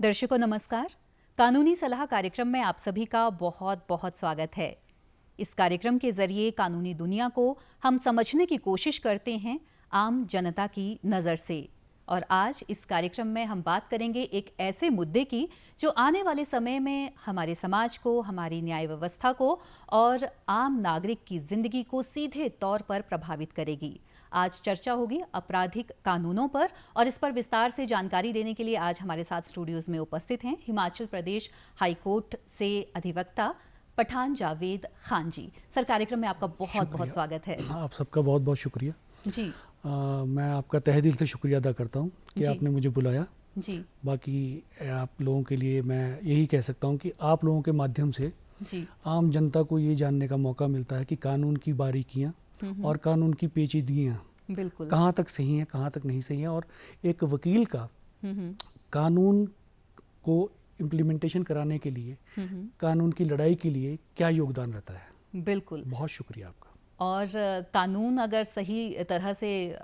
दर्शकों नमस्कार। कानूनी सलाह कार्यक्रम में आप सभी का बहुत बहुत स्वागत है। इस कार्यक्रम के जरिए कानूनी दुनिया को हम समझने की कोशिश करते हैं आम जनता की नज़र से। और आज इस कार्यक्रम में हम बात करेंगे एक ऐसे मुद्दे की जो आने वाले समय में हमारे समाज को, हमारी न्याय व्यवस्था को और आम नागरिक की जिंदगी को सीधे तौर पर प्रभावित करेगी। आज चर्चा होगी आपराधिक कानूनों पर और इस पर विस्तार से जानकारी देने के लिए आज हमारे साथ स्टूडियोज में उपस्थित हैं हिमाचल प्रदेश हाई कोर्ट से अधिवक्ता पठान जावेद खान जी। सर, कार्यक्रम में आपका बहुत बहुत स्वागत है। आप सबका बहुत बहुत शुक्रिया जी। मैं आपका तहे दिल से शुक्रिया अदा करता हूँ कि आपने मुझे बुलाया जी। बाकी आप लोगों के लिए मैं यही कह सकता हूँ कि आप लोगों के माध्यम से जी। आम जनता को ये जानने का मौका मिलता है कि कानून की बारीकियाँ और कानून की पेचीदगियाँ बिल्कुल कहाँ तक सही हैं, कहाँ तक नहीं सही हैं, और एक वकील का कानून को इम्प्लीमेंटेशन कराने के लिए, कानून की लड़ाई के लिए क्या योगदान रहता है। बिल्कुल, बहुत शुक्रिया आपका। और कानून अगर सही तरह से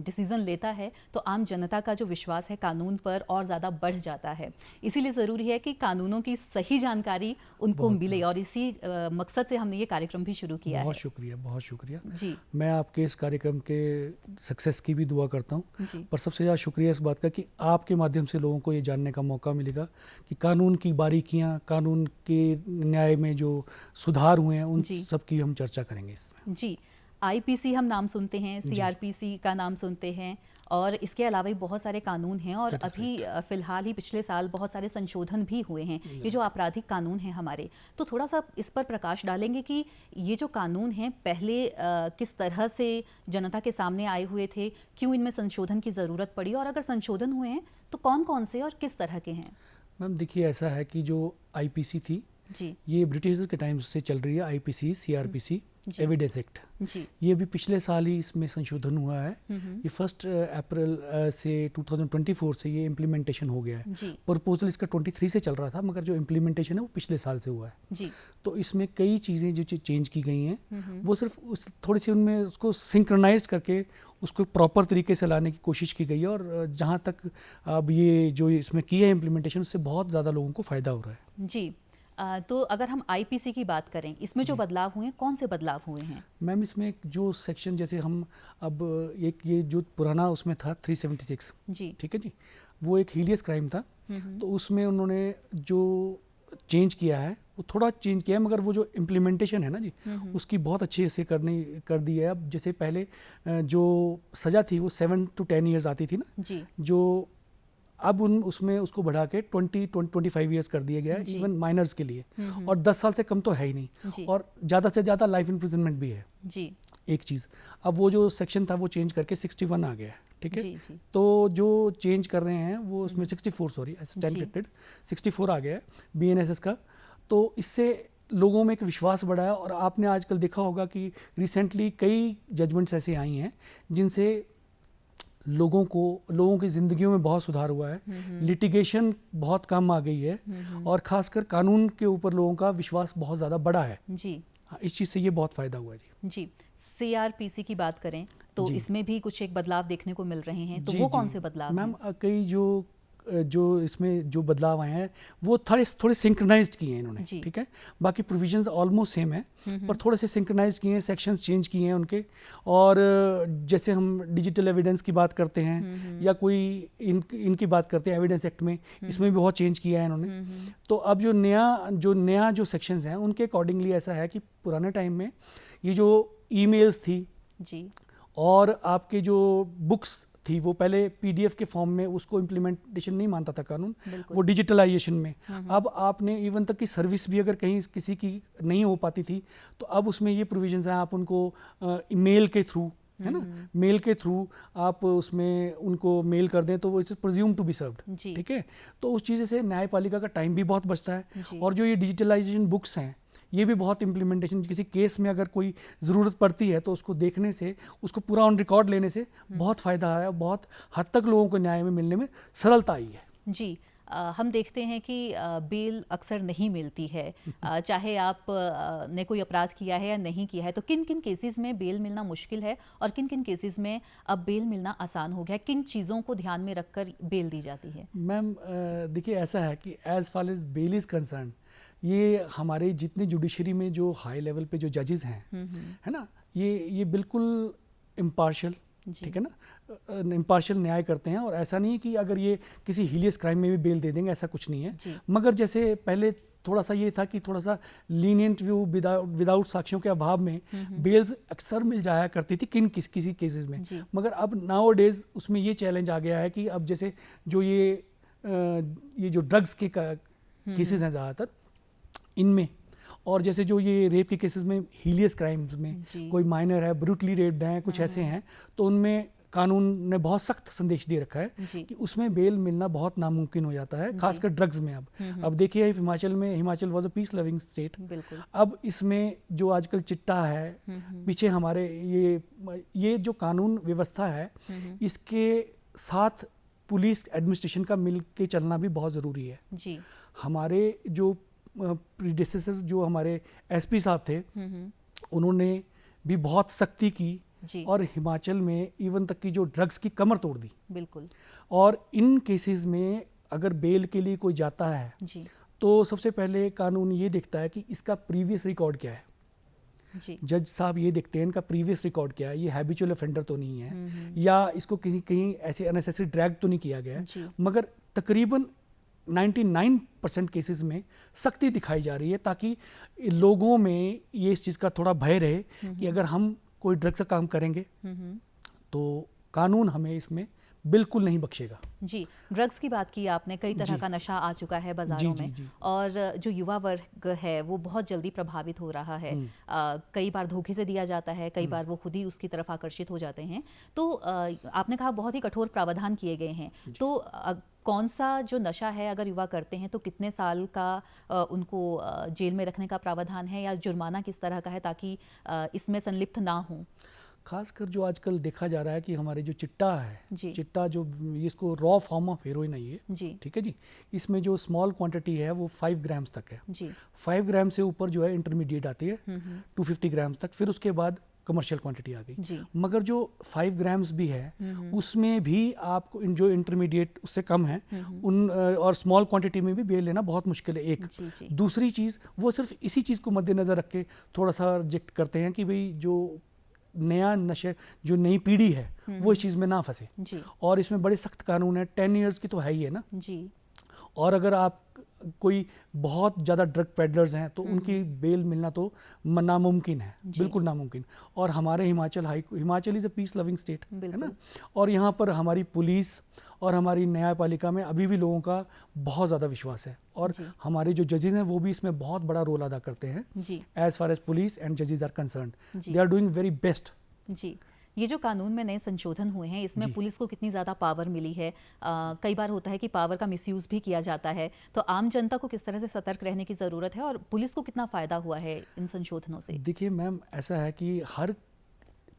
डिसीज़न लेता है तो आम जनता का जो विश्वास है कानून पर और ज़्यादा बढ़ जाता है। इसीलिए ज़रूरी है कि कानूनों की सही जानकारी उनको मिले और इसी मकसद से हमने ये कार्यक्रम भी शुरू किया है। बहुत शुक्रिया, बहुत शुक्रिया जी। मैं आपके इस कार्यक्रम के सक्सेस की भी दुआ करता हूँ, पर सबसे ज़्यादा शुक्रिया इस बात का कि आपके माध्यम से लोगों को ये जानने का मौका मिलेगा कि कानून की बारीकियाँ, कानून के न्याय में जो सुधार हुए हैं उन सब की हम चर्चा करेंगे इसमें। जी, आईपीसी हम नाम सुनते हैं, सीआरपीसी का नाम सुनते हैं और इसके अलावा भी बहुत सारे कानून हैं और अभी फिलहाल ही पिछले साल बहुत सारे संशोधन भी हुए हैं ये जो आपराधिक कानून हैं हमारे। तो थोड़ा सा इस पर प्रकाश डालेंगे कि ये जो कानून हैं पहले किस तरह से जनता के सामने आए हुए थे, क्यों इनमें संशोधन की ज़रूरत पड़ी और अगर संशोधन हुए हैं तो कौन कौन से और किस तरह के हैं। मैम देखिए, ऐसा है कि जो आईपीसी थी जी, ये ब्रिटिश के टाइम से चल रही है। आईपीसी, सीआरपीसी, एविडेंस एक्ट, ये भी पिछले साल ही इसमें संशोधन हुआ है। ये 1 अप्रैल से 2024 से ये इम्प्लीमेंटेशन हो गया है। प्रपोजल इसका 23 से चल रहा था, मगर जो इम्प्लीमेंटेशन है वो पिछले साल से हुआ है। जी। तो इसमें कई चीज़ें जो चेंज की गई हैं वो सिर्फ थोड़ी सी उनमें उसको सिंक्रोनाइज करके उसको प्रॉपर तरीके से लाने की कोशिश की गई है। और जहाँ तक अब ये जो इसमें किया है इम्प्लीमेंटेशन, उससे बहुत ज़्यादा लोगों को फ़ायदा हो रहा है। जी। तो अगर हम आईपीसी की बात करें, इसमें जो बदलाव हुए हैं, कौन से बदलाव हुए हैं? मैम इसमें जो सेक्शन, जैसे हम अब एक ये जो पुराना उसमें था 376, जी, ठीक है जी, वो एक हीलियस क्राइम था। तो उसमें उन्होंने जो चेंज किया है वो थोड़ा चेंज किया है, मगर वो जो इम्प्लीमेंटेशन है ना जी, उसकी बहुत अच्छे से कर दी है। अब जैसे पहले जो सज़ा थी वो 7 to 10 ईयर्स आती थी ना जी, जो अब उसमें उसको बढ़ा के 25 ईयर्स कर दिया गया है, इवन माइनर्स के लिए। और 10 साल से कम तो है ही नहीं, और ज़्यादा से ज़्यादा लाइफ इम्प्रिजनमेंट भी है जी। एक चीज़, अब वो जो सेक्शन था वो चेंज करके 61 आ गया है, ठीक है। तो जो चेंज कर रहे हैं वो उसमें 64 आ गया है BNSS का। तो इससे लोगों में एक विश्वास बढ़ा है। और आपने आजकल देखा होगा कि रिसेंटली कई जजमेंट्स ऐसे आई हैं जिनसे लोगों की ज़िंदगियों में बहुत सुधार हुआ है। लिटिगेशन बहुत कम आ गई है और ख़ासकर कानून के ऊपर लोगों का विश्वास बहुत ज़्यादा बढ़ा है जी। इस चीज़ से ये बहुत फ़ायदा हुआ है जी। सीआरपीसी की बात करें तो इसमें भी कुछ एक बदलाव देखने को मिल रहे हैं, तो वो कौन से बदलाव? मैम कई जो इसमें जो बदलाव आए हैं वो थोड़े सिंक्रोनाइज्ड किए हैं इन्होंने, ठीक है। बाकी प्रोविजंस ऑलमोस्ट सेम है, पर थोड़े से सिंक्रोनाइज किए हैं, सेक्शंस चेंज किए हैं उनके। और जैसे हम डिजिटल एविडेंस की बात करते हैं या कोई इनकी बात करते हैं एविडेंस एक्ट में, इसमें भी बहुत चेंज किया है इन्होंने। तो अब जो नया जो सेक्शंस हैं उनके अकॉर्डिंगली ऐसा है कि पुराने टाइम में ये जो ईमेल्स थी जी, और आपके जो बुक्स थी वो पहले PDF के फॉर्म में, उसको इम्प्लीमेंटेशन नहीं मानता था कानून, वो डिजिटलाइजेशन में। अब आपने इवन तक की सर्विस भी अगर कहीं किसी की नहीं हो पाती थी तो अब उसमें ये प्रोविजंस हैं, आप उनको ईमेल के थ्रू, है ना, मेल के थ्रू आप उसमें उनको मेल कर दें तो वो it's presume to be served, ठीक है। तो उस चीज़ से न्यायपालिका का टाइम भी बहुत बचता है। और जो ये डिजिटलाइजेशन बुक्स हैं ये भी बहुत इम्प्लीमेंटेशन, किसी केस में अगर कोई ज़रूरत पड़ती है तो उसको देखने से, उसको पूरा ऑन रिकॉर्ड लेने से बहुत फ़ायदा है, बहुत हद तक लोगों को न्याय में मिलने में सरलता आई है जी। हम देखते हैं कि बेल अक्सर नहीं मिलती है, चाहे आप ने कोई अपराध किया है या नहीं किया है। तो किन किन केसेस में बेल मिलना मुश्किल है और किन किन केसेस में अब बेल मिलना आसान हो गया? किन चीज़ों को ध्यान में रखकर बेल दी जाती है? मैम देखिए, ऐसा है कि as far as bail is concerned, ये हमारे जितने जुडिशरी में जो हाई लेवल पे जो जजेस हैं, है ना, ये बिल्कुल इम्पार्शियल, ठीक है ना, इम्पार्शियल न्याय करते हैं। और ऐसा नहीं है कि अगर ये किसी हीलियस क्राइम में भी बेल दे देंगे, ऐसा कुछ नहीं है। मगर जैसे पहले थोड़ा सा ये था कि थोड़ा सा लीनियंट व्यू विदाउट साक्ष्यों के अभाव में बेल्स अक्सर मिल जाया करती थी किसी केसेस में। मगर अब नाउ डेज उसमें ये चैलेंज आ गया है कि अब जैसे जो ये जो ड्रग्स के केसेस हैं ज़्यादातर इनमें, और जैसे जो ये रेप के केसेस में, हीलियस क्राइम्स में कोई माइनर है, ब्रूटली रेप्ड हैं, कुछ ऐसे हैं, तो उनमें कानून ने बहुत सख्त संदेश दे रखा है कि उसमें बेल मिलना बहुत नामुमकिन हो जाता है, खासकर ड्रग्स में। अब देखिए, Himachal was a peace loving state. अब इसमें जो आजकल चिट्टा है, पीछे हमारे ये जो कानून व्यवस्था है, इसके साथ पुलिस एडमिनिस्ट्रेशन का मिल के चलना भी बहुत ज़रूरी है जी। हमारे जो प्रीडेसेसर, जो हमारे एसपी साहब थे, उन्होंने भी बहुत सख्ती की और हिमाचल में इवन तक की जो ड्रग्स की कमर तोड़ दी। बिल्कुल। और इन केसेस में अगर बेल के लिए कोई जाता है जी, तो सबसे पहले कानून ये देखता है कि इसका प्रीवियस रिकॉर्ड क्या है जी। जज साहब ये देखते हैं इनका प्रीवियस रिकॉर्ड क्या है, ये हैबिचुअल ऑफेंडर तो नहीं है, या इसको कहीं ऐसे अननेसेसरी ड्रैग तो नहीं किया गया है। मगर तकरीबन 99% केसेस में सख्ती दिखाई जा रही है, ताकि लोगों में ये इस चीज़ का थोड़ा भय रहे कि अगर हम कोई ड्रग्स का काम करेंगे तो कानून हमें इसमें बिल्कुल नहीं बख्शेगा जी। ड्रग्स की बात की आपने, कई तरह का नशा आ चुका है बाजारों में जी। और जो युवा वर्ग है वो बहुत जल्दी प्रभावित हो रहा है। कई बार धोखे से दिया जाता है, कई बार वो खुद ही उसकी तरफ आकर्षित हो जाते हैं। तो आपने कहा बहुत ही कठोर प्रावधान किए गए हैं, तो कौन सा जो नशा है अगर युवा करते हैं तो कितने साल का उनको जेल में रखने का प्रावधान है, या जुर्माना किस तरह का है ताकि इसमें संलिप्त ना हो? खासकर जो आजकल देखा जा रहा है कि हमारे जो चिट्टा है, चिट्टा जो इसको रॉ फॉर्म ऑफ हेरोइन है ये, ठीक है जी, इसमें जो स्मॉल क्वांटिटी है वो 5 ग्राम्स तक है जी। 5 ग्राम से ऊपर जो है इंटरमीडिएट आती है 250 ग्राम्स तक, फिर उसके बाद कमर्शियल क्वांटिटी आ गई। मगर जो 5 ग्राम्स भी है उसमें भी आपको जो इंटरमीडिएट उससे कम है उन और स्मॉल क्वांटिटी में भी बेल लेना बहुत मुश्किल है। एक दूसरी चीज़, वो सिर्फ इसी चीज़ को मद्देनज़र रख के थोड़ा सा रिजेक्ट करते हैं कि भाई जो नया नशे, जो नई पीढ़ी है वो इस चीज़ में ना फंसे, और इसमें बड़े सख्त कानून है। 10 इयर्स की तो है ही है ना जी। और अगर आप कोई बहुत ज़्यादा ड्रग पेडलर्स हैं तो उनकी बेल मिलना तो नामुमकिन है, बिल्कुल नामुमकिन। और हमारे Himachal is a peace loving state, है ना, और यहाँ पर हमारी पुलिस और हमारी न्यायपालिका में अभी भी लोगों का बहुत ज़्यादा विश्वास है, और हमारे जो जजेस हैं वो भी इसमें बहुत बड़ा रोल अदा करते हैं। As far as police and जजेस are concerned, they are doing very best जी। ये जो कानून में नए संशोधन हुए हैं, इसमें पुलिस को कितनी ज़्यादा पावर मिली है? कई बार होता है कि पावर का मिसयूज़ भी किया जाता है, तो आम जनता को किस तरह से सतर्क रहने की ज़रूरत है, और पुलिस को कितना फ़ायदा हुआ है इन संशोधनों से? देखिए मैम, ऐसा है कि हर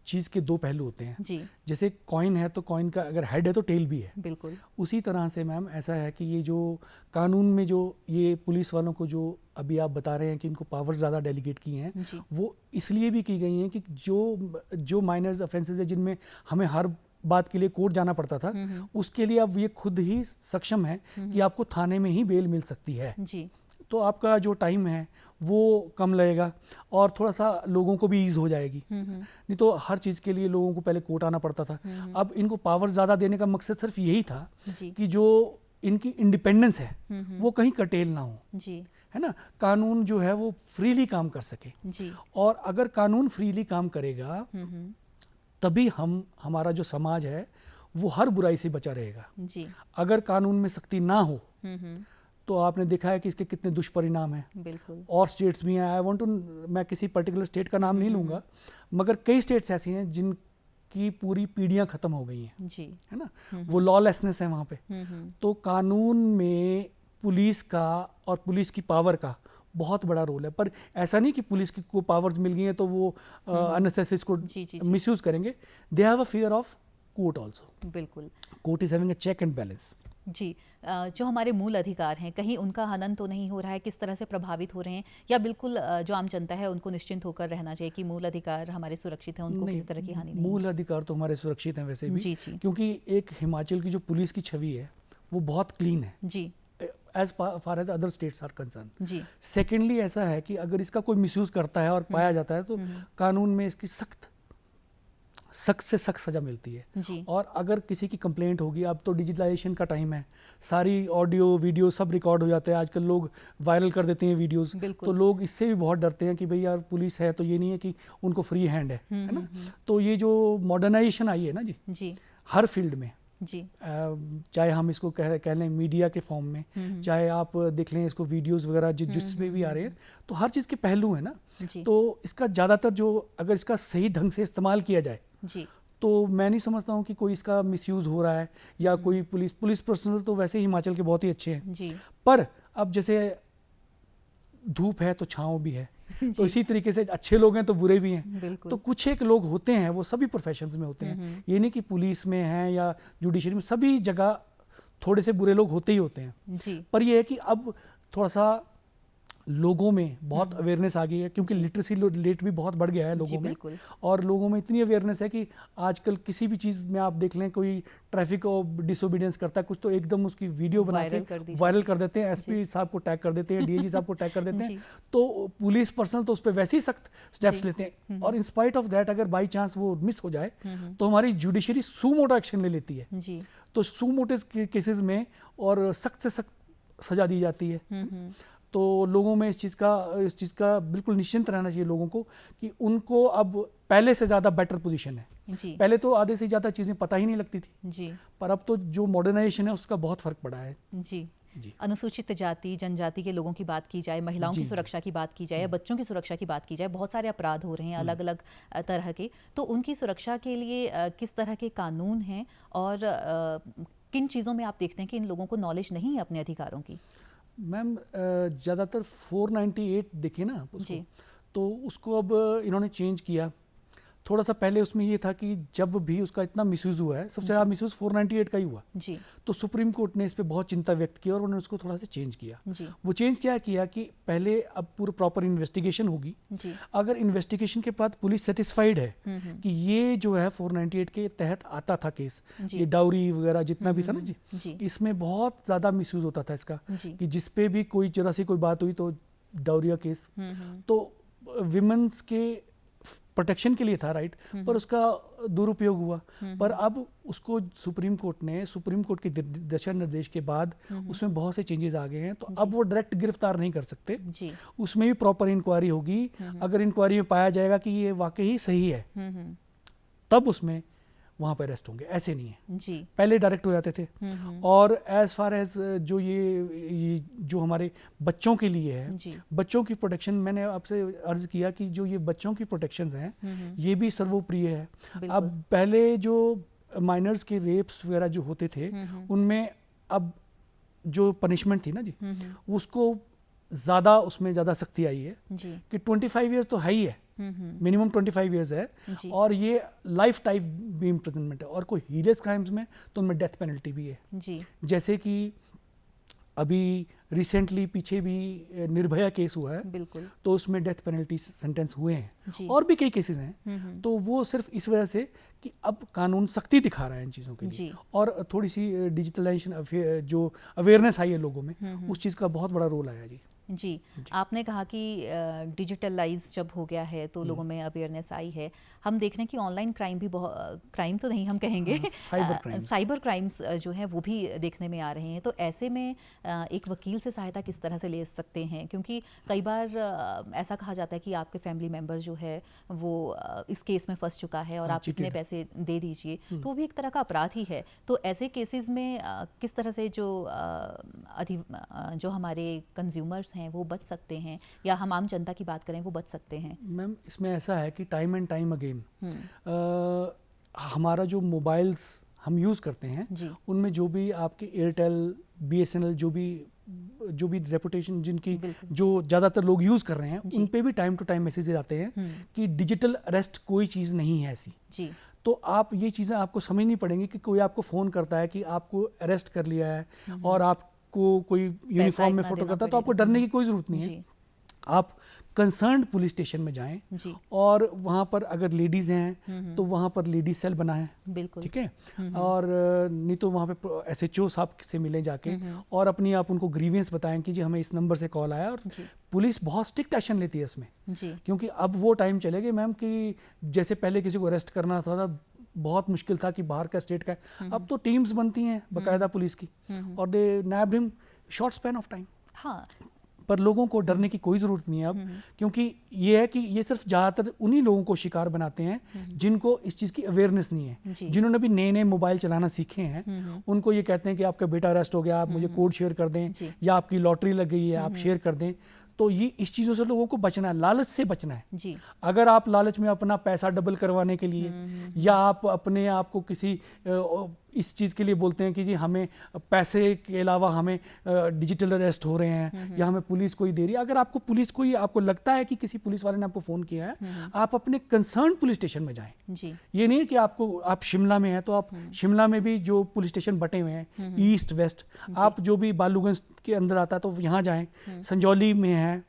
चीज़ के दो पहलू होते हैं जी। जैसे कॉइन है तो कॉइन का अगर हेड है तो टेल भी है, बिल्कुल उसी तरह से मैम ऐसा है कि ये जो कानून में जो ये पुलिस वालों को जो अभी आप बता रहे हैं कि इनको पावर ज़्यादा डेलीगेट की हैं, वो इसलिए भी की गई हैं कि जो माइनर्स ऑफेंसेस है जिनमें हमें हर बात के लिए कोर्ट जाना पड़ता था, उसके लिए अब ये खुद ही सक्षम है कि आपको थाने में ही बेल मिल सकती है जी। तो आपका जो टाइम है वो कम लगेगा और थोड़ा सा लोगों को भी ईज हो जाएगी। नहीं तो हर चीज़ के लिए लोगों को पहले कोर्ट आना पड़ता था। अब इनको पावर ज़्यादा देने का मकसद सिर्फ यही था कि जो इनकी इंडिपेंडेंस है वो कहीं कटेल ना हो जी। है ना, कानून जो है वो फ्रीली काम कर सके जी। और अगर कानून फ्रीली काम करेगा तभी हमारा जो समाज है वो हर बुराई से बचा रहेगा जी। अगर कानून में सख्ती ना हो तो आपने देखा है कि इसके कितने दुष्परिणाम हैं। बिल्कुल। और स्टेट्स भी हैं, मैं किसी पर्टिकुलर स्टेट का नाम नहीं लूँगा, मगर कई स्टेट्स ऐसी हैं जिनकी पूरी पीढ़ियाँ ख़त्म हो गई हैं जी। है ना, वो लॉलेसनेस है वहाँ पे। तो कानून में पुलिस का और पुलिस की पावर का बहुत बड़ा रोल है, पर ऐसा नहीं कि पुलिस की को पावर्स मिल गई हैं तो वो अननेसेसरी इसको मिसयूज़ करेंगे। They have a fear of court also. बिल्कुल, court is having a check and balance जी, जो हमारे मूल अधिकार हैं कहीं उनका हनन तो नहीं हो रहा है, किस तरह से प्रभावित हो रहे हैं, या बिल्कुल जो आम जनता है उनको निश्चिंत होकर रहना चाहिए कि मूल अधिकार हमारे सुरक्षित हैं, उनको किसी तरह की हानि नहीं मूल अधिकार तो हमारे सुरक्षित हैं वैसे भी, जी जी क्योंकि एक हिमाचल की जो पुलिस की छवि है वो बहुत क्लीन है जी as far as other states are concern. जी सेकेंडली ऐसा है कि अगर इसका कोई मिसयूज करता है और पाया जाता है तो कानून में इसकी सख्त से सख्त सजा मिलती है। जी और अगर किसी की कंप्लेंट होगी, अब तो डिजिटलाइजेशन का टाइम है, सारी ऑडियो वीडियो सब रिकॉर्ड हो जाते हैं, आजकल लोग वायरल कर देते हैं वीडियोस, तो लोग इससे भी बहुत डरते हैं कि भाई यार पुलिस है तो ये नहीं है कि उनको फ्री हैंड है ना। तो ये जो मॉडर्नाइजेशन आई है ना जी हर फील्ड में, जी चाहे हम इसको कह लें मीडिया के फॉर्म में, चाहे आप देख लें इसको वीडियोस वगैरह जिसमें भी आ रहे हैं, तो हर चीज़ के पहलू है ना। तो इसका ज़्यादातर जो अगर इसका सही ढंग से इस्तेमाल किया जाए जी तो मैं नहीं समझता हूँ कि कोई इसका मिसयूज हो रहा है या कोई पुलिस पर्सनल तो वैसे ही हिमाचल के बहुत ही अच्छे हैं जी पर अब जैसे धूप है तो छाँव भी है, तो इसी तरीके से अच्छे लोग हैं तो बुरे भी हैं। तो कुछ एक लोग होते हैं, वो सभी प्रोफेशंस में होते हैं, ये नहीं कि पुलिस में हैं या जुडिशरी में, सभी जगह थोड़े से बुरे लोग होते ही होते हैं जी पर ये है कि अब थोड़ा सा लोगों में बहुत अवेयरनेस आ गई है, क्योंकि लिटरेसी रेट भी बहुत बढ़ गया है लोगों में, और लोगों में इतनी अवेयरनेस है कि आजकल किसी भी चीज़ में आप देख लें, कोई ट्रैफिक और डिसोबीडियंस करता है कुछ तो एकदम उसकी वीडियो बना के वायरल कर देते हैं, एसपी साहब को टैग कर देते हैं, डीआईजी साहब को टैग कर देते हैं, तो पुलिस पर्सनल तो उस पर वैसे ही सख्त स्टेप्स लेते हैं। और इन स्पाइट ऑफ दैट अगर बाई चांस वो मिस हो जाए तो हमारी जुडिशरी सू मोटो एक्शन ले लेती है, तो सू मोटो केसेस में और सख्त से सख्त सजा दी जाती है। तो लोगों में इस चीज़ का बिल्कुल निश्चिंत रहना चाहिए लोगों को कि उनको अब पहले से ज़्यादा बेटर पोजीशन है। पहले तो आधे से ज़्यादा चीज़ें पता ही नहीं लगती थी पर अब तो जो मॉडर्नाइजेशन है उसका बहुत फ़र्क पड़ा है। जी अनुसूचित जाति जनजाति के लोगों की बात की जाए, महिलाओं की सुरक्षा की बात की जाए, बच्चों की सुरक्षा की बात की जाए, बहुत सारे अपराध हो रहे हैं अलग अलग तरह के, तो उनकी सुरक्षा के लिए किस तरह के कानून हैं और किन चीज़ों में आप देखते हैं कि इन लोगों को नॉलेज नहीं है अपने अधिकारों की? मैम ज़्यादातर 498 देखे ना उसको, तो उसको अब इन्होंने चेंज किया थोड़ा सा। पहले उसमें ये था कि जब भी उसका इतना मिसयूज़ हुआ है, सबसे ज़्यादा मिसयूज़ 498 का ही हुआ तो सुप्रीम कोर्ट ने इस पर बहुत चिंता व्यक्त की और उन्होंने उसको थोड़ा सा चेंज किया। वो चेंज क्या किया कि पहले अब पूरा प्रॉपर इन्वेस्टिगेशन होगी, अगर इन्वेस्टिगेशन के बाद पुलिस सेटिस्फाइड है कि ये जो है 498 के तहत आता था केस, ये डाउरी वगैरह जितना भी था ना जी, इसमें बहुत ज़्यादा मिसयूज़ होता था इसका, कि जिस पे भी कोई जरा सी कोई बात हुई तो डाउरिया केस, तो विमेंस के प्रोटेक्शन के लिए था राइट, पर उसका दुरुपयोग हुआ। पर अब उसको सुप्रीम कोर्ट के दिशा निर्देश के बाद उसमें बहुत से चेंजेस आ गए हैं, तो अब वो डायरेक्ट गिरफ्तार नहीं कर सकते, उसमें भी प्रॉपर इंक्वायरी होगी। अगर इंक्वायरी में पाया जाएगा कि ये वाकई ही सही है तब उसमें वहाँ पर अरेस्ट होंगे, ऐसे नहीं है पहले डायरेक्ट हो जाते थे। और एज फार एज जो ये जो हमारे बच्चों के लिए है, बच्चों की प्रोटेक्शन, मैंने आपसे अर्ज किया कि जो ये बच्चों की प्रोटेक्शन हैं ये भी सर्वोप्रिय है। अब पहले जो माइनर्स के रेप्स वगैरह जो होते थे उनमें अब जो पनिशमेंट थी ना जी, उसको उसमें ज़्यादा सख्ती आई है कि 25 ईयर्स तो है ही है, मिनिमम 25 ईयर्स है, और ये लाइफ टाइम इम्प्रिजनमेंट है, और कोई हीरियस क्राइम्स में तो उनमें डेथ पेनल्टी भी है। जैसे कि अभी रिसेंटली पीछे भी निर्भया केस हुआ है, तो उसमें डेथ पेनल्टी सेंटेंस हुए हैं, और भी कई केसेस हैं। तो वो सिर्फ इस वजह से कि अब कानून सख्ती दिखा रहा है इन चीज़ों के लिए, और थोड़ी सी डिजिटलाइजेशन जो अवेयरनेस आई है लोगों में, उस चीज़ का बहुत बड़ा रोल आया जी। आपने कहा कि डिजिटलाइज जब हो गया है तो लोगों में अवेयरनेस आई है। हम देख रहे हैं कि ऑनलाइन क्राइम भी बहुत, क्राइम तो नहीं हम कहेंगे, साइबर क्राइम्स जो हैं वो भी देखने में आ रहे हैं। तो ऐसे में एक वकील से सहायता किस तरह से ले सकते हैं? क्योंकि कई बार ऐसा कहा जाता है कि आपके फैमिली मेम्बर जो है वो इस केस में फंस चुका है और आप इतने पैसे दे दीजिए, तो वो भी एक तरह का अपराध ही है। तो ऐसे केसेस में किस तरह से जो हमारे कंज्यूमर्स हैं वो बच सकते हैं, या हम आम जनता की बात करें वो बच सकते हैं? मैम इसमें ऐसा है कि टाइम एंड टाइम अगेन हमारा जो मोबाइल्स हम यूज़ करते हैं जी। उनमें जो भी आपके एयरटेल, BSNL, जो भी रेपुटेशन जिनकी बिल्कुल। जो ज़्यादातर लोग यूज़ कर रहे हैं, जी। उन पे भी टाइम टू टाइम मैसेजेस आते हैं कि डिजिटल अरेस्ट कोई चीज़ नहीं है ऐसी। जी। तो आप ये चीज़ें आपको समझनी पड़ेंगी कि कोई आपको फ़ोन करता है कि आपको अरेस्ट कर लिया है और आपको कोई यूनिफॉर्म में इतना फ़ोटो देना करता है, तो आपको पड़ेगा। डरने की कोई ज़रूरत नहीं है। जी। आप कंसर्न्ड पुलिस स्टेशन में जाएं जी। और वहाँ पर अगर लेडीज़ हैं तो वहाँ पर लेडीज सेल बनाएं, बिल्कुल। ठीक है। और नहीं तो वहाँ पे SHO साहब से मिलें जाके और अपनी आप उनको ग्रीवेंस बताएं कि जी हमें इस नंबर से कॉल आया, और पुलिस बहुत स्ट्रिक्ट एक्शन लेती है इसमें। जी। क्योंकि अब वो टाइम चले गए मैम कि जैसे पहले किसी को अरेस्ट करना था बहुत मुश्किल था कि बाहर का स्टेट का है। अब तो टीम्स बनती हैं बाकायदा पुलिस की और they nabbed him short span of time. हाँ। पर लोगों को डरने की कोई ज़रूरत नहीं है अब, क्योंकि ये है कि ये सिर्फ ज़्यादातर उन्हीं लोगों को शिकार बनाते हैं जिनको इस चीज़ की अवेयरनेस नहीं है। जिन्होंने भी नए नए मोबाइल चलाना सीखे हैं उनको ये कहते हैं कि आपका बेटा अरेस्ट हो गया, आप मुझे कोड शेयर कर दें, या आपकी लॉटरी लग गई है आप शेयर कर दें। तो ये इस चीज़ों से लोगों को बचना है, लालच से बचना है। जी। अगर आप लालच में अपना पैसा डबल करवाने के लिए या आप अपने आप को किसी इस चीज़ के लिए बोलते हैं कि जी हमें पैसे के अलावा हमें डिजिटल अरेस्ट हो रहे हैं या हमें पुलिस कोई दे रही है, अगर आपको पुलिस कोई आपको लगता है कि किसी पुलिस वाले ने आपको फ़ोन किया है, आप अपने कंसर्न पुलिस स्टेशन में जाएं। जी। ये नहीं है कि आप शिमला में हैं तो आप शिमला में भी जो पुलिस स्टेशन बटे हुए हैं ईस्ट वेस्ट, आप जो भी बालूगंज के अंदर आता है तो यहाँ जाएं, संजौली में है,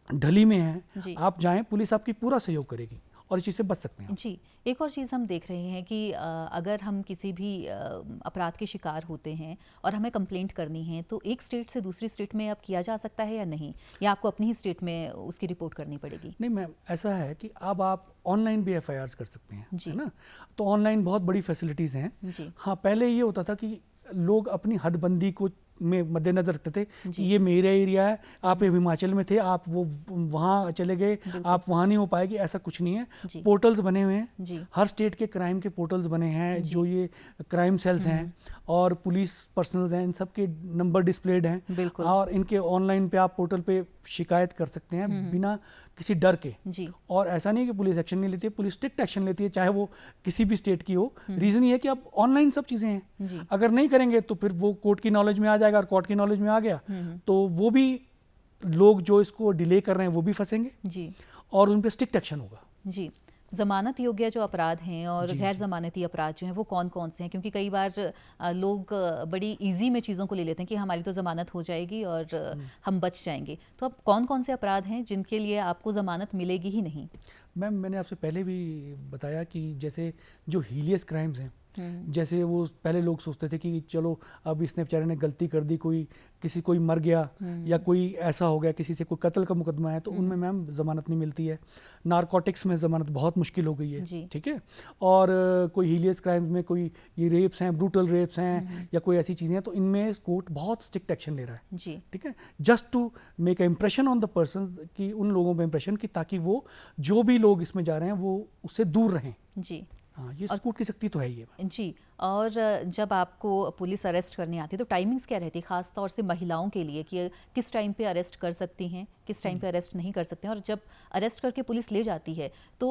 ढली में है, आप जाएं, पुलिस आपकी पूरा सहयोग करेगी और इस चीज़ से बच सकते हैं। जी। एक और चीज़ हम देख रहे हैं कि अगर हम किसी भी अपराध के शिकार होते हैं और हमें कंप्लेंट करनी है तो एक स्टेट से दूसरी स्टेट में अब किया जा सकता है या नहीं, या आपको अपनी ही स्टेट में उसकी रिपोर्ट करनी पड़ेगी? नहीं मैम, ऐसा है कि अब आप ऑनलाइन भी FIRs कर सकते हैं, है ना। तो ऑनलाइन बहुत बड़ी फैसिलिटीज़ हैं। हाँ, पहले ये होता था कि लोग अपनी हदबंदी को में मद्देनजर रखते थे कि ये मेरा एरिया है, आप हिमाचल में थे, आप वो वहाँ चले गए, आप वहाँ नहीं हो पाएगी, ऐसा कुछ नहीं है। पोर्टल्स बने हुए हैं, हर स्टेट के क्राइम के पोर्टल्स बने हैं, जो ये क्राइम सेल्स हैं और पुलिस पर्सनल्स हैं, इन सब के नंबर डिस्प्लेड हैं और इनके ऑनलाइन पे आप पोर्टल पे शिकायत कर सकते हैं बिना किसी डर के। और ऐसा नहीं है कि पुलिस एक्शन नहीं लेती है, पुलिस स्ट्रिक्ट एक्शन लेती है, चाहे वो किसी भी स्टेट की हो। रीज़न ये है कि अब ऑनलाइन सब चीज़ें हैं, अगर नहीं करेंगे तो फिर वो कोर्ट की नॉलेज में आ जाएगा, और कोर्ट की नॉलेज में आ गया तो वो भी लोग जो इसको डिले कर रहे हैं वो भी फंसेंगे जी, और उन पर स्ट्रिक्ट एक्शन होगा। जी। ज़मानत योग्य जो अपराध हैं और गैर ज़मानती अपराध जो हैं वो कौन कौन से हैं? क्योंकि कई बार लोग बड़ी इजी में चीज़ों को ले लेते हैं कि हमारी तो ज़मानत हो जाएगी और हम बच जाएंगे। तो अब कौन कौन से अपराध हैं जिनके लिए आपको ज़मानत मिलेगी ही नहीं? मैम, मैंने आपसे पहले भी बताया कि जैसे जो हीलियस क्राइम्स हैं, जैसे वो पहले लोग सोचते थे कि चलो अब इसने बेचारे ने गलती कर दी, कोई मर गया या कोई ऐसा हो गया, किसी से कोई कत्ल का मुकदमा है, तो उनमें मैम ज़मानत नहीं मिलती है। नारकोटिक्स में ज़मानत बहुत मुश्किल हो गई है, ठीक है। और कोई हीलियस क्राइम्स में कोई ये रेप्स हैं, ब्रूटल रेप्स हैं या कोई ऐसी चीज़ें हैं, तो इनमें कोर्ट बहुत स्ट्रिक्ट एक्शन ले रहा है, ठीक है, just to make a impression on the person, कि उन लोगों पर इम्प्रेशन की, ताकि वो जो भी लोग इसमें जा रहे हैं वो उससे दूर रहें जी। हाँ, ये कोर्ट की शक्ति तो है ही है जी। और जब आपको पुलिस अरेस्ट करनी आती है तो टाइमिंग्स क्या रहती है, खास तौर से महिलाओं के लिए, कि किस टाइम पे अरेस्ट कर सकती हैं, किस टाइम पे अरेस्ट नहीं कर सकते हैं? और जब अरेस्ट करके पुलिस ले जाती है तो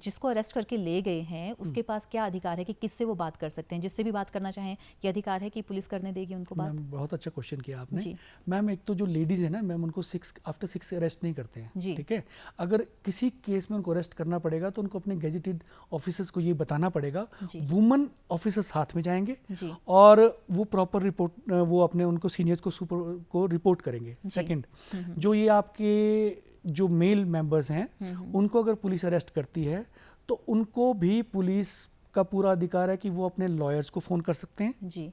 जिसको अरेस्ट करके ले गए हैं उसके पास क्या अधिकार है कि किससे वो बात कर सकते हैं? जिससे भी बात करना चाहें ये अधिकार है कि पुलिस करने देगी उनको बात? मैम, बहुत अच्छा क्वेश्चन किया आपने। मैम, एक तो जो लेडीज़ है ना मैम, उनको आफ्टर 6 अरेस्ट नहीं करते हैं, ठीक है। अगर किसी केस में उनको अरेस्ट करना पड़ेगा तो उनको अपने गेजेटेड ऑफिसर्स को ये बताना पड़ेगा, वुमन ऑफिसर साथ में जाएंगे और वो प्रॉपर रिपोर्ट, वो अपने उनको सीनियर्स को सुपर को रिपोर्ट करेंगे। सेकंड, जो ये आपके जो मेल मेंबर्स हैं उनको अगर पुलिस अरेस्ट करती है तो उनको भी पुलिस का पूरा अधिकार है कि वो अपने लॉयर्स को फ़ोन कर सकते हैं जी,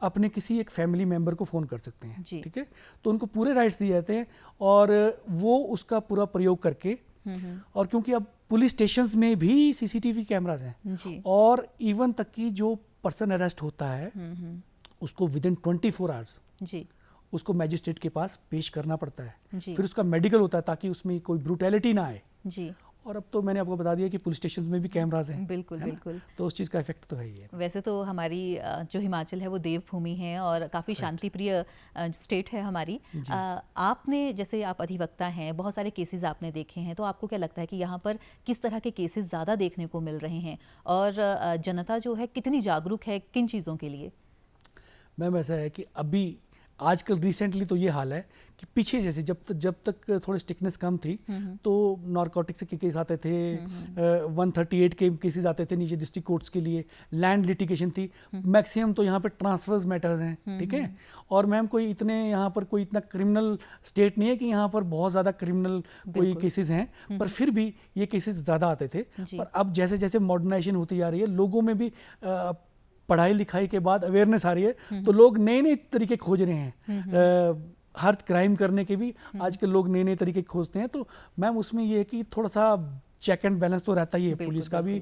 अपने किसी एक फैमिली मेंबर को फ़ोन कर सकते हैं, ठीक है। तो उनको पूरे राइट्स दिए जाते हैं और वो उसका पूरा प्रयोग करके, और क्योंकि अब पुलिस स्टेशंस में भी CCTV कैमरास हैं और इवन तक कि जो पर्सन अरेस्ट होता है उसको विदिन 24 आवर्स जी उसको मैजिस्ट्रेट के पास पेश करना पड़ता है। फिर उसका मेडिकल होता है ताकि उसमें कोई ब्रूटैलिटी ना आए जी, और अब तो मैंने आपको बता दिया कि पुलिस स्टेशन में भी कैमराज हैं। बिल्कुल बिल्कुल। तो उस चीज़ का इफेक्ट तो है ही है। वैसे तो हमारी जो हिमाचल है वो देवभूमि है और काफ़ी शांति प्रिय स्टेट है हमारी। आपने, जैसे आप अधिवक्ता हैं, बहुत सारे केसेस आपने देखे हैं, तो आपको क्या लगता है कि यहाँ पर किस तरह के केसेस ज़्यादा देखने को मिल रहे हैं और जनता जो है कितनी जागरूक है किन चीज़ों के लिए? मैम ऐसा है कि अभी आजकल रिसेंटली तो ये हाल है कि पीछे जैसे जब तक थोड़ी स्टिकनेस कम थी तो नारकोटिक्स के केस आते थे, 138 के केसेस आते थे नीचे डिस्ट्रिक्ट कोर्ट्स के लिए, लैंड लिटिगेशन थी, मैक्सिमम तो यहाँ पे ट्रांसफर्स मैटर्स हैं, ठीक है। और मैम कोई इतने यहाँ पर कोई इतना क्रिमिनल स्टेट नहीं है कि यहाँ पर बहुत ज़्यादा क्रिमिनल कोई केसेस हैं, पर फिर भी ये केसेस ज़्यादा आते थे। पर अब जैसे जैसे मॉडर्नाइजेशन होती जा रही है, लोगों में भी पढ़ाई लिखाई के बाद अवेयरनेस आ रही है, तो लोग नए नए तरीके खोज रहे हैं। हर क्राइम करने के भी आजकल लोग नए नए तरीके खोजते हैं। तो मैम उसमें ये है कि थोड़ा सा चेक एंड बैलेंस तो रहता ही है, पुलिस का भी,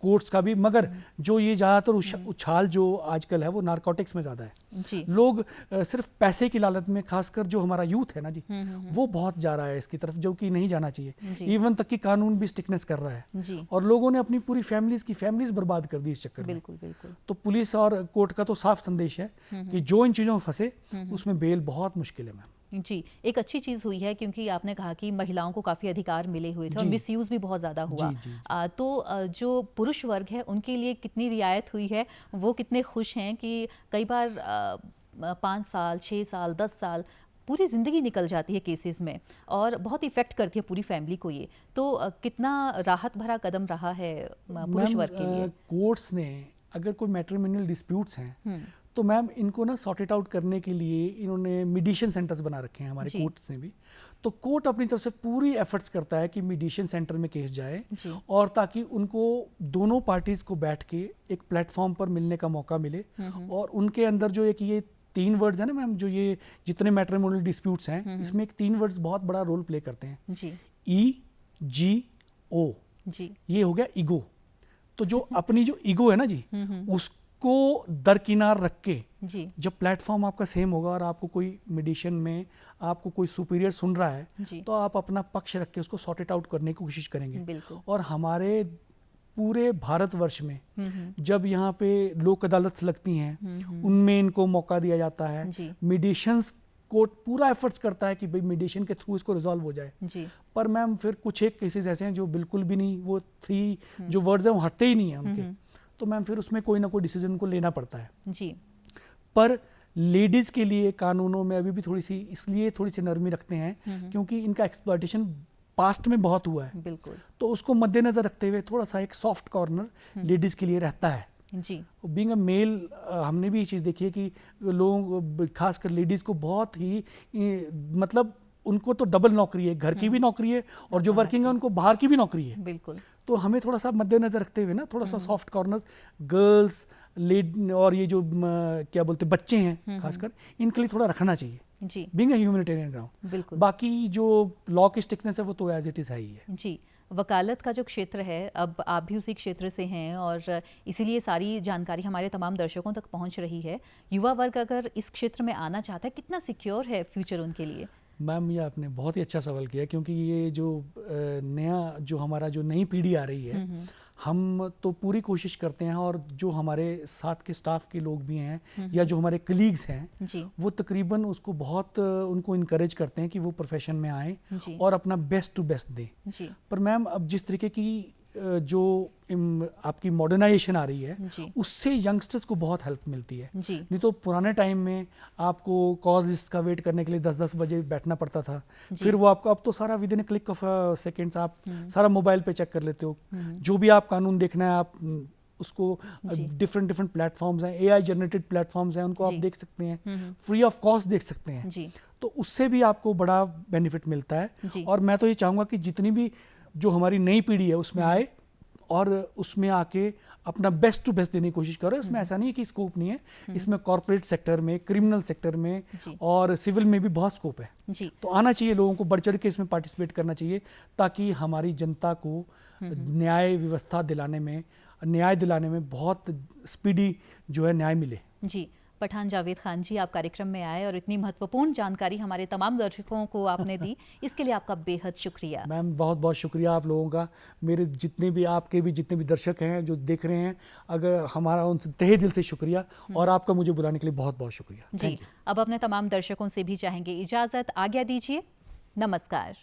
कोर्ट्स का भी, मगर जो ये ज़्यादातर उछाल जो आजकल है वो नारकोटिक्स में ज़्यादा है। लोग सिर्फ पैसे की लालच में, खासकर जो हमारा यूथ है ना जी, वो बहुत जा रहा है इसकी तरफ, जो कि नहीं जाना चाहिए। इवन तक कि कानून भी स्टिकनेस कर रहा है और लोगों ने अपनी पूरी फैमिलीज बर्बाद कर दी इस चक्कर में। बिल्कुल। तो पुलिस और कोर्ट का तो साफ संदेश है कि जो इन चीज़ों में फंसे उसमें बेल बहुत मुश्किल है मैम। जी, एक अच्छी चीज़ हुई है क्योंकि आपने कहा कि महिलाओं को काफ़ी अधिकार मिले हुए थे और मिसयूज़ भी बहुत ज़्यादा हुआ। तो जो पुरुष वर्ग है उनके लिए कितनी रियायत हुई है, वो कितने खुश हैं कि कई बार 5 साल, 6 साल, 10 साल पूरी ज़िंदगी निकल जाती है केसेस में और बहुत इफ़ेक्ट करती है पूरी फैमिली को ये। तो कितना राहत भरा कदम रहा है पुरुष वर्ग के लिए? कोर्ट्स ने अगर कोई मैट्रिमोनियल डिस्प्यूट्स हैं तो मैम इनको ना सॉर्ट इट आउट करने के लिए इन्होंने मीडिएशन सेंटर्स बना रखे हैं हमारे कोर्ट्स ने भी। तो कोर्ट अपनी तरफ से पूरी एफर्ट्स करता है कि मीडिएशन सेंटर में केस जाए और ताकि उनको दोनों पार्टीज को बैठ के एक प्लेटफॉर्म पर मिलने का मौका मिले और उनके अंदर जो एक ये 3 वर्ड्स है ना मैम, जो ये जितने मैट्रिमोनियल डिस्प्यूट्स हैं इसमें एक 3 वर्ड्स बहुत बड़ा रोल प्ले करते हैं, EGO। ये हो गया ईगो। तो जो अपनी जो ईगो है ना जी, उसको दरकिनार रख के जब प्लेटफॉर्म आपका सेम होगा और आपको कोई मीडिएशन में आपको कोई सुपीरियर सुन रहा है तो आप अपना पक्ष रख के उसको सॉर्ट इट आउट करने की कोशिश करेंगे। और हमारे पूरे भारतवर्ष में जब यहाँ पे लोक अदालत लगती हैं उनमें इनको मौका दिया जाता है। मीडिएशंस कोर्ट पूरा एफर्ट्स करता है कि भाई मीडिएशन के थ्रू इसको रिजॉल्व हो जाए। पर मैम फिर कुछ एक केसेस ऐसे हैं जो बिल्कुल भी नहीं, वो 3 जो वर्ड्स हैं वो हटते ही नहीं है उनके। तो मैम फिर उसमें कोई ना कोई डिसीजन को लेना पड़ता है। पर लेडीज के लिए कानूनों में अभी भी इसलिए थोड़ी सी नरमी रखते हैं क्योंकि इनका एक्सप्लॉयटेशन पास्ट में बहुत हुआ है। बिल्कुल। तो उसको मद्देनजर रखते हुए थोड़ा सा एक सॉफ्ट कॉर्नर लेडीज के लिए रहता है। बीइंग अ मेल हमने भी ये चीज़ देखी है कि लोग खासकर लेडीज को बहुत ही मतलब उनको तो डबल नौकरी है, घर की भी नौकरी है और जो वर्किंग है उनको बाहर की भी नौकरी है। बिल्कुल। तो हमें थोड़ा सा मद्देनजर रखते हुए ना थोड़ा सा सॉफ्ट कॉर्नर गर्ल्स और ये जो क्या बोलते बच्चे हैं खासकर इनके लिए थोड़ा रखना चाहिए जी, बीइंग अ ह्यूमैनिटेरियन ग्राउंड। बिल्कुल। बाकी जो लॉ की स्टिकनेस है वो तो एज इट इज़ है ही है जी। वकालत का जो क्षेत्र है, अब आप भी उसी क्षेत्र से हैं और इसीलिए सारी जानकारी हमारे तमाम दर्शकों तक पहुंच रही है। युवा वर्ग अगर इस क्षेत्र में आना चाहता है, कितना सिक्योर है फ्यूचर उनके लिए? मैम ये आपने बहुत ही अच्छा सवाल किया क्योंकि ये जो नया जो हमारा जो नई पीढ़ी आ रही है हम तो पूरी कोशिश करते हैं और जो हमारे साथ के स्टाफ के लोग भी हैं या जो हमारे कलीग्स हैं वो तकरीबन उसको बहुत उनको इनकरेज करते हैं कि वो प्रोफेशन में आएँ और अपना बेस्ट टू बेस्ट दें। पर मैम अब जिस तरीके की जो आपकी मॉडर्नाइजेशन आ रही है उससे यंगस्टर्स को बहुत हेल्प मिलती है। नहीं तो पुराने टाइम में आपको कॉज लिस्ट का वेट करने के लिए 10-10 बजे बैठना पड़ता था, फिर वो आपको अब तो सारा with in A click of seconds आप सारा मोबाइल पे चेक कर लेते हो। जो भी आप कानून देखना है आप उसको डिफरेंट प्लेटफॉर्म्स हैं, AI जनरेटेड प्लेटफॉर्म्स हैं, उनको आप देख सकते हैं, फ्री ऑफ कॉस्ट देख सकते हैं। तो उससे भी आपको बड़ा बेनिफिट मिलता है। और मैं तो ये चाहूँगा कि जितनी भी जो हमारी नई पीढ़ी है उसमें आए और उसमें आके अपना बेस्ट टू बेस्ट देने की कोशिश करो। इसमें ऐसा नहीं है कि स्कोप नहीं है, इसमें कॉर्पोरेट सेक्टर में, क्रिमिनल सेक्टर में और सिविल में भी बहुत स्कोप है। तो आना चाहिए, लोगों को बढ़ चढ़ के इसमें पार्टिसिपेट करना चाहिए ताकि हमारी जनता को न्याय व्यवस्था दिलाने में बहुत स्पीडी जो है न्याय मिले। जी, पठान जावेद खान जी, आप कार्यक्रम में आए और इतनी महत्वपूर्ण जानकारी हमारे तमाम दर्शकों को आपने दी, इसके लिए आपका बेहद शुक्रिया। मैम बहुत बहुत शुक्रिया आप लोगों का। मेरे आपके भी जितने भी दर्शक हैं जो देख रहे हैं, अगर हमारा उनसे तहे दिल से शुक्रिया, और आपका मुझे बुलाने के लिए बहुत बहुत शुक्रिया जी। अब अपने तमाम दर्शकों से भी चाहेंगे इजाज़त, आज्ञा दीजिए, नमस्कार।